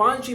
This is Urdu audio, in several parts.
5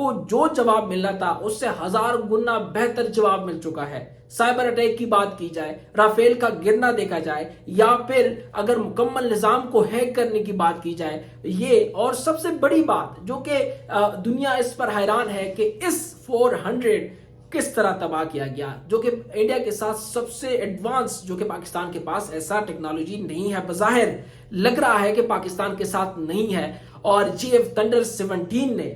کو جو جواب ملنا تھا اس سے 1000 گنا بہتر جواب مل چکا ہے۔ سائبر اٹیک کی بات کی جائے، رافیل کا گرنا دیکھا جائے، یا پھر اگر مکمل نظام کو ہیک کرنے کی بات کی جائے، یہ اور سب سے بڑی بات جو کہ دنیا اس پر حیران ہے کہ اس 400 کس طرح تباہ کیا گیا، جو کہ انڈیا کے ساتھ سب سے ایڈوانس، جو کہ پاکستان کے پاس ایسا ٹیکنالوجی نہیں ہے، بظاہر لگ رہا ہے کہ پاکستان کے ساتھ نہیں ہے، اور GF تھنڈر 17 نے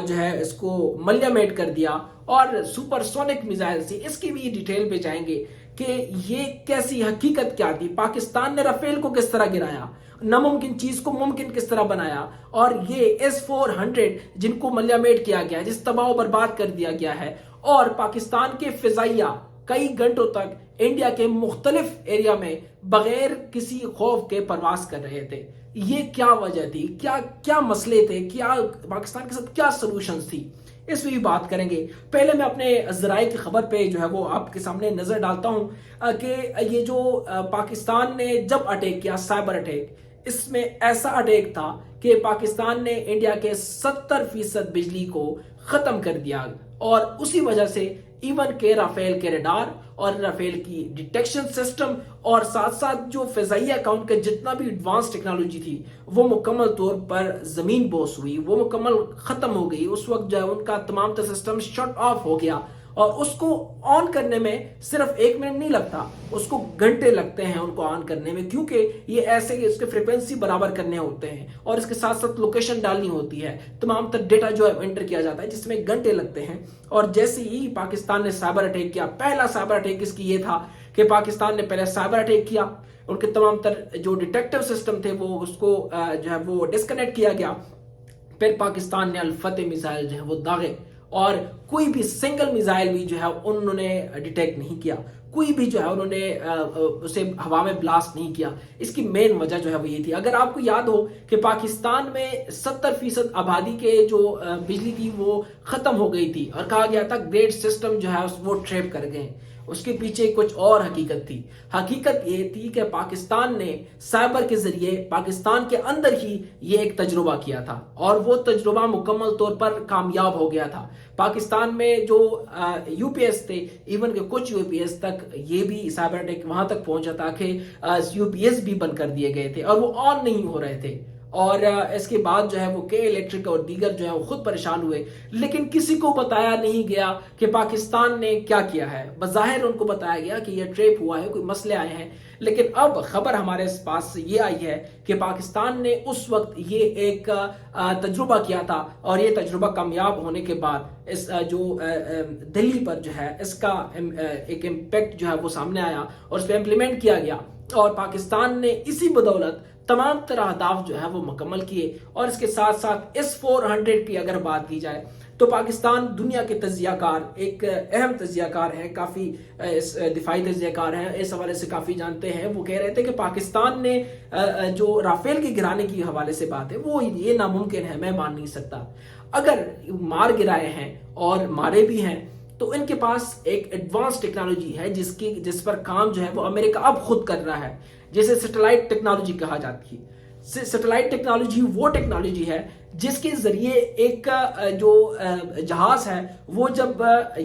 جو ہے اس کو ملیمیٹ کر دیا، اور سپر سونک میزائل سے اس کی بھی ڈیٹیل پہ جائیں گے کہ یہ کیسی حقیقت کیا تھی، پاکستان نے رافیل کو کس طرح گرایا، ناممکن چیز کو ممکن کس طرح بنایا، اور یہ S-400 جن کو ملیمیٹ کیا گیا، جس تباہ و برباد کر دیا گیا ہے، اور پاکستان کے فضائیہ کئی گھنٹوں تک انڈیا کے مختلف ایریا میں بغیر کسی خوف کے پرواز کر رہے تھے۔ یہ کیا وجہ تھی، کیا مسئلے تھے، کیا پاکستان کے ساتھ کیا سلوشنز تھی، اس میں بھی بات کریں گے۔ پہلے میں اپنے ذرائع کی خبر پہ جو ہے وہ آپ کے سامنے نظر ڈالتا ہوں کہ یہ جو پاکستان نے جب اٹیک کیا، سائبر اٹیک، اس میں ایسا اٹیک تھا کہ پاکستان نے انڈیا کے 70% بجلی کو ختم کر دیا، اور اسی وجہ سے ایون کہ رافیل کے ریڈار اور رافیل کی ڈیٹیکشن سسٹم اور ساتھ ساتھ جو فضائیہ اکاؤنٹ کا جتنا بھی ایڈوانس ٹیکنالوجی تھی وہ مکمل طور پر زمین بوس ہوئی، وہ مکمل ختم ہو گئی۔ اس وقت جو ہے ان کا تمام تر سسٹم شٹ آف ہو گیا، اور اس کو آن کرنے میں صرف 1 منٹ نہیں لگتا، اس کو گھنٹے لگتے ہیں ان کو آن کرنے میں، کیونکہ یہ ایسے اس کے فریکوینسی برابر کرنے ہوتے ہیں، اور اس کے ساتھ ساتھ لوکیشن ڈالنی ہوتی ہے، تمام تر ڈیٹا جو ہے انٹر کیا جاتا ہے، جس میں گھنٹے لگتے ہیں۔ اور جیسے ہی پاکستان نے سائبر اٹیک کیا، پہلا سائبر اٹیک اس کی یہ تھا کہ پاکستان نے پہلے سائبر اٹیک کیا، ان کے تمام تر جو ڈیٹیکٹیو سسٹم تھے وہ اس کو جو ہے وہ ڈسکنیکٹ کیا گیا۔ پھر پاکستان نے الفتح میزائل جو ہے وہ داغے، اور کوئی بھی سنگل میزائل بھی جو ہے انہوں نے ڈیٹیکٹ نہیں کیا، کوئی بھی جو ہے انہوں نے اسے ہوا میں بلاسٹ نہیں کیا۔ اس کی مین وجہ جو ہے وہ یہ تھی، اگر آپ کو یاد ہو کہ پاکستان میں 70% آبادی کے جو بجلی تھی وہ ختم ہو گئی تھی، اور کہا گیا تھا گریڈ سسٹم جو ہے وہ ٹریپ کر گئے۔ اس کے پیچھے کچھ اور حقیقت تھی، حقیقت یہ تھی کہ پاکستان نے سائبر کے ذریعے پاکستان کے اندر ہی یہ ایک تجربہ کیا تھا، اور وہ تجربہ مکمل طور پر کامیاب ہو گیا تھا۔ پاکستان میں جو UPS تھے، ایون کہ کچھ UPS تک یہ بھی سائبر اٹیک وہاں تک پہنچا تھا کہ UPS بھی بند کر دیے گئے تھے اور وہ آن نہیں ہو رہے تھے، اور اس کے بعد جو ہے وہ کے الیکٹرک اور دیگر جو ہے وہ خود پریشان ہوئے، لیکن کسی کو بتایا نہیں گیا کہ پاکستان نے کیا کیا ہے۔ بظاہر ان کو بتایا گیا کہ یہ ٹریپ ہوا ہے، کوئی مسئلے آئے ہیں، لیکن اب خبر ہمارے پاس یہ آئی ہے کہ پاکستان نے اس وقت یہ ایک تجربہ کیا تھا، اور یہ تجربہ کامیاب ہونے کے بعد اس جو دلی پر جو ہے اس کا ایک امپیکٹ جو ہے وہ سامنے آیا، اور اس پہ امپلیمنٹ کیا گیا، اور پاکستان نے اسی بدولت تمام طرح اہداف جو ہے وہ مکمل کیے۔ اور اس کے ساتھ ساتھ S-400 کی اگر بات کی جائے تو پاکستان دنیا کے تجزیہ کار، ایک اہم تجزیہ کار ہے، کافی دفاعی تجزیہ کار ہیں، اس حوالے سے کافی جانتے ہیں، وہ کہہ رہے تھے کہ پاکستان نے جو رافیل کے گرانے کی حوالے سے بات ہے وہ یہ ناممکن ہے، میں مان نہیں سکتا۔ اگر مار گرائے ہیں اور مارے بھی ہیں تو ان کے پاس ایک ایڈوانس ٹیکنالوجی ہے جس پر کام جو ہے وہ امریکہ اب خود کر رہا ہے، جسے سیٹلائٹ ٹیکنالوجی کہا جاتی ہے۔ سیٹلائٹ ٹیکنالوجی وہ ٹیکنالوجی ہے جس کے ذریعے ایک جو جہاز ہے وہ جب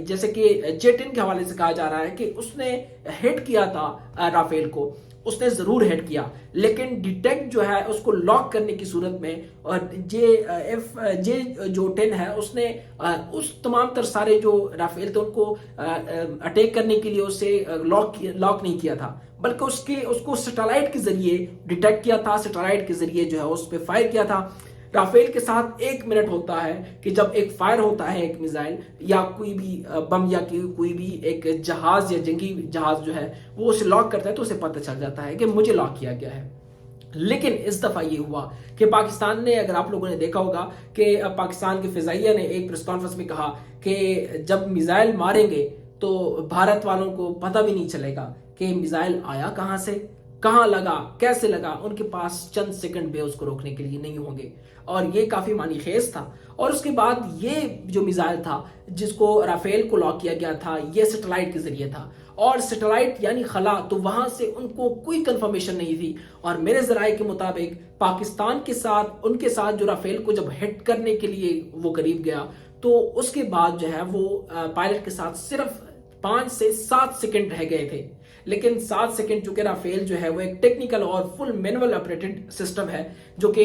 جیسے کہ J-10 کے حوالے سے کہا جا رہا ہے کہ اس نے ہٹ کیا تھا رافیل کو، اس نے ضرور ہٹ کیا، لیکن ڈیٹیکٹ جو ہے اس کو لاک کرنے کی صورت میں، اور جو 10 ہے اس نے اس تمام تر سارے جو رافیل تھے ان کو اٹیک کرنے کے لیے اسے لاک نہیں کیا تھا، بلکہ اس کو سیٹلائٹ کے ذریعے ڈیٹیکٹ کیا تھا، سیٹلائٹ کے ذریعے جو ہے اس پہ فائر کیا تھا۔ رافیل کے ساتھ 1 منٹ ہوتا ہے کہ جب ایک فائر ہوتا ہے، ایک میزائل یا کوئی بھی بم یا کوئی بھی ایک جہاز یا جنگی جہاز جو ہے وہ اسے لاک کرتا ہے تو اسے پتہ چل جاتا ہے کہ مجھے لاک کیا گیا ہے۔ لیکن اس دفعہ یہ ہوا کہ پاکستان نے، اگر آپ لوگوں نے دیکھا ہوگا کہ پاکستان کے فضائیہ نے ایک پریس کانفرنس میں کہا کہ جب میزائل ماریں گے تو بھارت والوں کو پتہ بھی نہیں چلے گا کہ میزائل آیا کہاں سے، کہاں لگا، کیسے لگا، ان کے پاس چند سیکنڈ بھی اس کو روکنے کے لیے نہیں ہوں گے، اور یہ کافی معنی خیز تھا۔ اور اس کے بعد یہ جو میزائل تھا جس کو رافیل کو لاک کیا گیا تھا، یہ سیٹلائٹ کے ذریعے تھا، اور سیٹلائٹ یعنی خلا، تو وہاں سے ان کو کوئی کنفرمیشن نہیں تھی، اور میرے ذرائع کے مطابق پاکستان کے ساتھ، ان کے ساتھ جو رافیل کو جب ہٹ کرنے کے لیے وہ قریب گیا تو اس کے بعد جو ہے وہ پائلٹ کے ساتھ صرف 5 سے 7 سیکنڈ رہ گئے تھے، لیکن 7 سیکنڈ چونکہ رافیل جو ہے وہ ایک ٹیکنیکل اور فل مینول آپریٹڈ سسٹم ہے جو کہ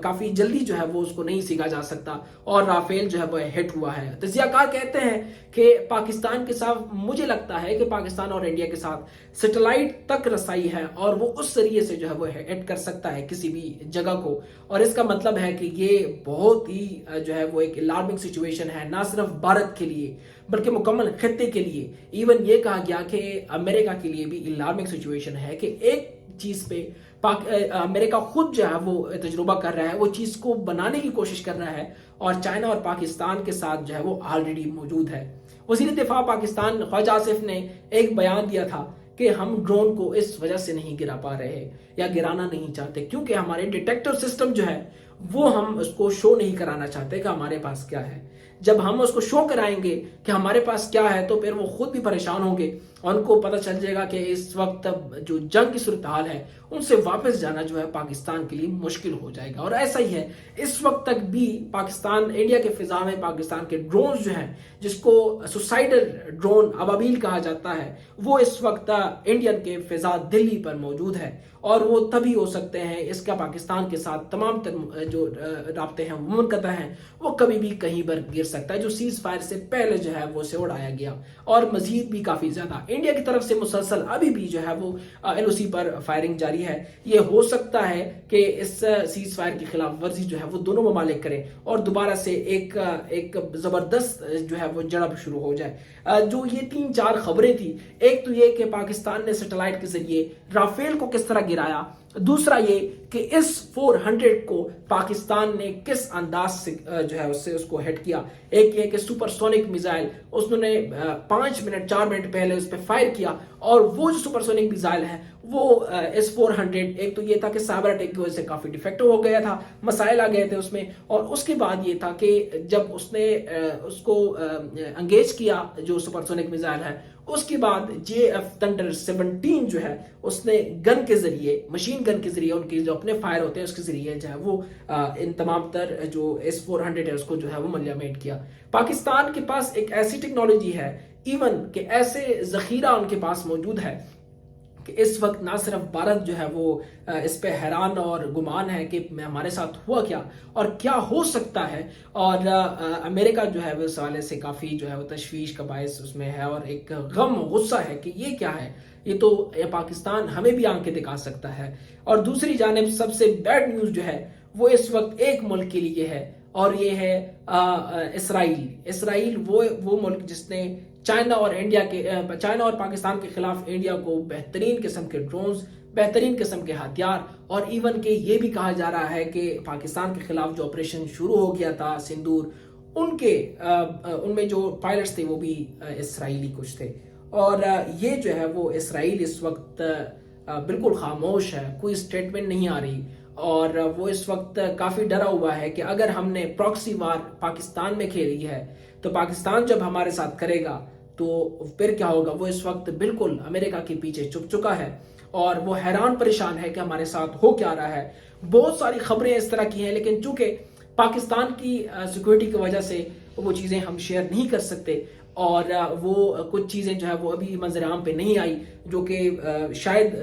کافی جلدی جو ہے وہ اس کو نہیں سیکھا جا سکتا، اور رافیل جو ہے وہ ہٹ ہوا ہے۔ تجزیہ کار کہتے ہیں کہ پاکستان کے ساتھ، مجھے لگتا ہے کہ پاکستان اور انڈیا کے ساتھ سیٹلائٹ تک رسائی ہے، اور وہ اس ذریعے سے جو ہے وہ ہٹ کر سکتا ہے کسی بھی جگہ کو، اور اس کا مطلب ہے کہ یہ بہت ہی جو ہے وہ ایک الارمنگ سچویشن ہے، نہ صرف بھارت کے لیے بلکہ مکمل خطے کے لیے۔ ایون یہ کہا گیا کہ امریکہ کے لیے بھی الارمنگ سچویشن ہے کہ ایک چیز پہ امریکہ خود جو ہے وہ تجربہ کر رہا ہے، وہ چیز کو بنانے کی کوشش کر رہا ہے، اور چائنا اور پاکستان کے ساتھ جو ہے وہ آلریڈی موجود ہے۔ وزیر دفاع پاکستان خواجہ آصف نے ایک بیان دیا تھا کہ ہم ڈرون کو اس وجہ سے نہیں گرا پا رہے یا گرانا نہیں چاہتے کیونکہ ہمارے ڈیٹیکٹر سسٹم جو ہے وہ ہم اس کو شو نہیں کرانا چاہتے کہ ہمارے پاس کیا ہے۔ جب ہم اس کو شو کرائیں گے کہ ہمارے پاس کیا ہے تو پھر وہ خود بھی پریشان ہوں گے، اور ان کو پتہ چل جائے گا کہ اس وقت جو جنگ کی صورتحال ہے ان سے واپس جانا جو ہے پاکستان کے لیے مشکل ہو جائے گا۔ اور ایسا ہی ہے، اس وقت تک بھی پاکستان، انڈیا کے فضا میں پاکستان کے ڈرونز جو ہیں، جس کو سوسائڈل ڈرون ابابیل کہا جاتا ہے، وہ اس وقت انڈین کے فضا دلی پر موجود ہے، اور وہ تبھی ہو سکتے ہیں، اس کا پاکستان کے ساتھ تمام جو رابطے ہیں وہ منقطع ہیں، وہ کبھی بھی کہیں پر گر سکتا ہے، جو سیز فائر سے پہلے جو ہے وہ اسے اڑایا گیا، اور مزید بھی کافی زیادہ انڈیا کی طرف سے مسلسل ابھی بھی جو ہے وہ ایل او سی پر فائرنگ جاری ہے۔ یہ ہو سکتا ہے کہ اس سیز فائر کی خلاف ورزی جو ہے وہ دونوں ممالک کریں اور دوبارہ سے ایک زبردست جو ہے وہ جڑپ شروع ہو جائے۔ جو یہ 3-4 خبریں تھی، ایک تو یہ کہ پاکستان نے سیٹلائٹ کے ذریعے رافیل کو کس طرح گرایا، دوسرا یہ کہ اس 400 کو پاکستان نے کس انداز سے جو ہے اس کو ہٹ کیا، ایک یہ کہ سپر سونک میزائل اس نے 4 منٹ پہلے اس پہ فائر کیا، اور وہ جو سپر سونک میزائل ہے وہ اس 400، ایک تو یہ تھا کہ سائبر اٹیک کی وجہ سے کافی ڈیفیکٹو ہو گیا تھا، مسائل آ گئے تھے اس میں، اور اس کے بعد یہ تھا کہ جب اس نے اس کو انگیج کیا جو سپر سونک میزائل ہے، اس کے بعد JF Thunder 17 جو ہے اس نے گن کے ذریعے، مشین گن کے ذریعے، ان کے جو اپنے فائر ہوتے ہیں اس کے ذریعے جو ہے وہ ان تمام تر جو S-400 ہے اس کو جو ہے وہ ملیامیٹ کیا۔ پاکستان کے پاس ایک ایسی ٹیکنالوجی ہے، ایون کہ ایسے ذخیرہ ان کے پاس موجود ہے کہ اس وقت نہ صرف بھارت جو ہے وہ اس پہ حیران اور گمان ہے کہ ہمارے ساتھ ہوا کیا اور کیا ہو سکتا ہے، اور امریکہ جو ہے وہ اس حوالے سے کافی جو ہے وہ تشویش کا باعث اس میں ہے، اور ایک غم، غصہ ہے کہ یہ کیا ہے، یہ تو پاکستان ہمیں بھی آنکھیں دکھا سکتا ہے۔ اور دوسری جانب سب سے بیڈ نیوز جو ہے وہ اس وقت ایک ملک کے لیے ہے، اور یہ ہے اسرائیل، وہ ملک جس نے چائنا اور پاکستان کے خلاف انڈیا کو بہترین قسم کے ڈرونز، بہترین قسم کے ہتھیار، اور ایون کہ یہ بھی کہا جا رہا ہے کہ پاکستان کے خلاف جو آپریشن شروع ہو گیا تھا سندور، ان میں جو پائلٹس تھے وہ بھی اسرائیلی کچھ تھے، اور یہ جو ہے وہ اسرائیل اس وقت بالکل خاموش ہے، کوئی سٹیٹمنٹ نہیں آ رہی، اور وہ اس وقت کافی ڈرا ہوا ہے کہ اگر ہم نے پراکسی وار پاکستان میں کھیلی ہے تو پاکستان جب ہمارے ساتھ کرے گا تو پھر کیا ہوگا۔ وہ اس وقت بالکل امریکہ کے پیچھے چھپ چکا ہے، اور وہ حیران پریشان ہے کہ ہمارے ساتھ ہو کیا رہا ہے۔ بہت ساری خبریں اس طرح کی ہیں، لیکن چونکہ پاکستان کی سیکورٹی کی وجہ سے وہ چیزیں ہم شیئر نہیں کر سکتے، اور وہ کچھ چیزیں جو ہے وہ ابھی منظر عام پہ نہیں آئی، جو کہ شاید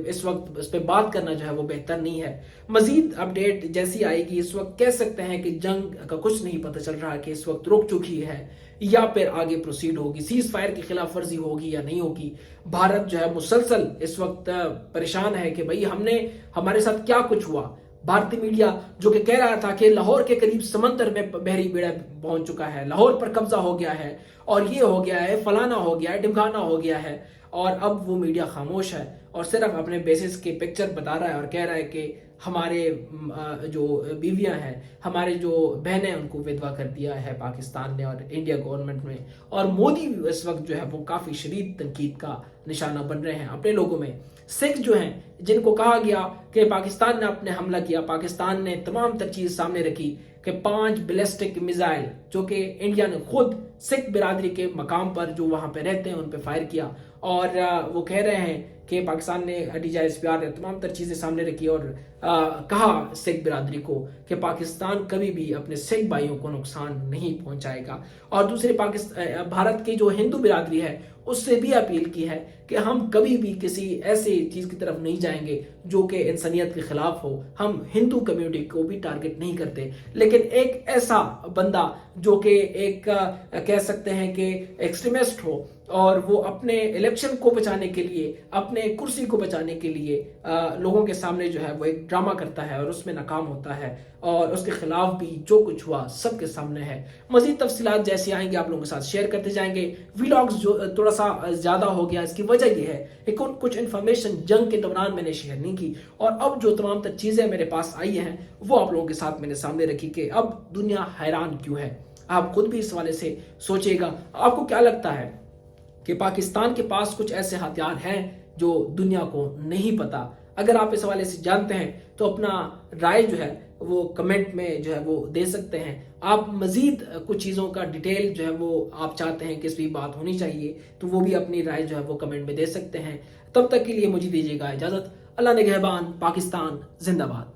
اس وقت اس پہ بات کرنا جو ہے وہ بہتر نہیں ہے۔ مزید اپڈیٹ جیسی آئے گی، اس وقت کہہ سکتے ہیں کہ جنگ کا کچھ نہیں پتہ چل رہا کہ اس وقت رک چکی ہے یا پھر آگے پروسیڈ ہوگی، سیز فائر کی خلاف ورزی ہوگی یا نہیں ہوگی۔ بھارت جو ہے مسلسل اس وقت پریشان ہے کہ بھئی ہمارے ساتھ کیا کچھ ہوا۔ بھارتی میڈیا جو کہ کہہ رہا تھا کہ لاہور کے قریب سمندر میں بحری بیڑا پہنچ چکا ہے، لاہور پر قبضہ ہو گیا ہے، اور یہ ہو گیا ہے، فلانا ہو گیا ہے، ڈمکانا ہو گیا ہے، اور اب وہ میڈیا خاموش ہے اور صرف اپنے بیسس کے پکچر بتا رہا ہے، اور کہہ رہا ہے کہ ہمارے جو بیویاں ہیں، ہمارے جو بہنیں، ان کو ودوا کر دیا ہے پاکستان نے اور انڈیا گورنمنٹ میں، اور مودی اس وقت جو ہے وہ کافی شدید تنقید کا نشانہ بن رہے ہیں اپنے لوگوں میں۔ سکھ جو ہیں، جن کو کہا گیا کہ پاکستان نے اپنے حملہ کیا، پاکستان نے تمام تر چیز سامنے رکھی کہ 5 بیلسٹک میزائل جو کہ انڈیا نے خود سکھ برادری کے مقام پر جو وہاں پہ رہتے ہیں ان پہ فائر کیا، اور وہ کہہ رہے ہیں کہ پاکستان نے DJISPR نے تمام تر چیزیں سامنے رکھی اور کہا سکھ برادری کو کہ پاکستان کبھی بھی اپنے سکھ بھائیوں کو نقصان نہیں پہنچائے گا، اور دوسرے بھارت کی جو ہندو برادری ہے اس سے بھی اپیل کی ہے کہ ہم کبھی بھی کسی ایسی چیز کی طرف نہیں جائیں گے جو کہ انسانیت کے خلاف ہو۔ ہم ہندو کمیونٹی کو بھی ٹارگٹ نہیں کرتے، لیکن ایک ایسا بندہ جو کہ ایک کہہ سکتے ہیں کہ ایکسٹریمسٹ ہو اور وہ اپنے الیکشن کو بچانے کے لیے، اپنے کرسی کو بچانے کے لیے لوگوں کے سامنے جو ہے وہ ایک ڈرامہ کرتا ہے اور اس میں ناکام ہوتا ہے، اور اس کے خلاف بھی جو کچھ ہوا سب کے سامنے ہے۔ مزید تفصیلات جیسے آئیں گے آپ لوگوں کے ساتھ شیئر کرتے جائیں گے۔ ویلاگز جو تھوڑا سا زیادہ ہو گیا، اس کی وجہ یہ ہے کہ کچھ انفارمیشن جنگ کے دوران میں نے شیئر نہیں کی، اور اب جو تمام تر چیزیں میرے پاس آئی ہیں وہ آپ لوگوں کے ساتھ میں نے سامنے رکھی کہ اب دنیا حیران کیوں ہے۔ آپ خود بھی اس حوالے سے سوچے گا، آپ کو کیا لگتا ہے کہ پاکستان کے پاس کچھ ایسے ہتھیار ہیں جو دنیا کو نہیں پتا؟ اگر آپ اس حوالے سے جانتے ہیں تو اپنا رائے جو ہے وہ کمنٹ میں جو ہے وہ دے سکتے ہیں۔ آپ مزید کچھ چیزوں کا ڈیٹیل جو ہے وہ آپ چاہتے ہیں کہ اس بھی بات ہونی چاہیے تو وہ بھی اپنی رائے جو ہے وہ کمنٹ میں دے سکتے ہیں۔ تب تک کے لیے مجھے دیجیے گا اجازت۔ اللہ نگہبان۔ پاکستان زندہ باد۔